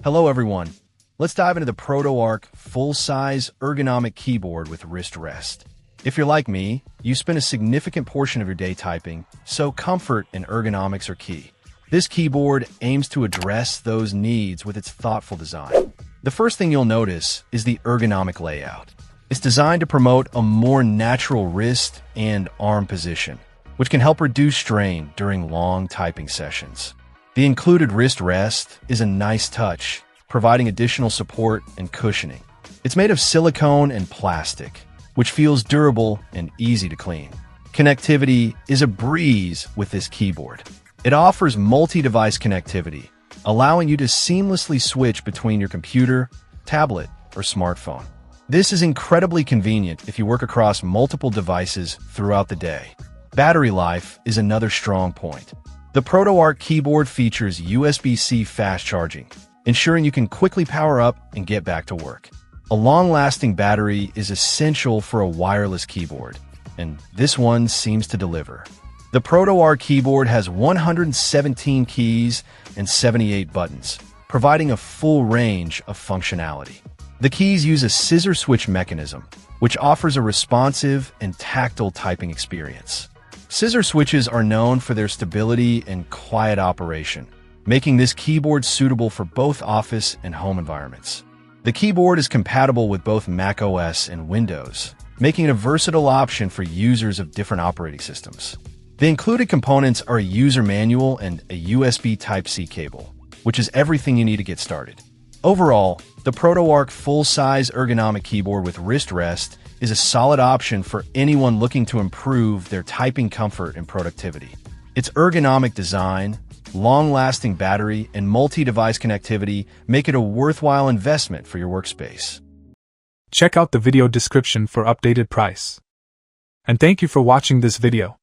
Hello everyone. Let's dive into the ProtoArc full-size ergonomic keyboard with wrist rest. If you're like me, you spend a significant portion of your day typing, so comfort and ergonomics are key. This keyboard aims to address those needs with its thoughtful design. The first thing you'll notice is the ergonomic layout. It's designed to promote a more natural wrist and arm position, which can help reduce strain during long typing sessions. The included wrist rest is a nice touch, providing additional support and cushioning. It's made of silicone and plastic, which feels durable and easy to clean. Connectivity is a breeze with this keyboard. It offers multi-device connectivity, allowing you to seamlessly switch between your computer, tablet, or smartphone. This is incredibly convenient if you work across multiple devices throughout the day. Battery life is another strong point. The ProtoArc keyboard features USB-C fast charging, ensuring you can quickly power up and get back to work. A long-lasting battery is essential for a wireless keyboard, and this one seems to deliver. The ProtoArc keyboard has 117 keys and 78 buttons, providing a full range of functionality. The keys use a scissor switch mechanism, which offers a responsive and tactile typing experience. Scissor switches are known for their stability and quiet operation, making this keyboard suitable for both office and home environments. The keyboard is compatible with both macOS and Windows, making it a versatile option for users of different operating systems. The included components are a user manual and a USB Type-C cable, which is everything you need to get started. Overall, the ProtoArc full-size ergonomic keyboard with wrist rest is a solid option for anyone looking to improve their typing comfort and productivity. Its ergonomic design, long-lasting battery, and multi-device connectivity make it a worthwhile investment for your workspace. Check out the video description for updated price. And thank you for watching this video.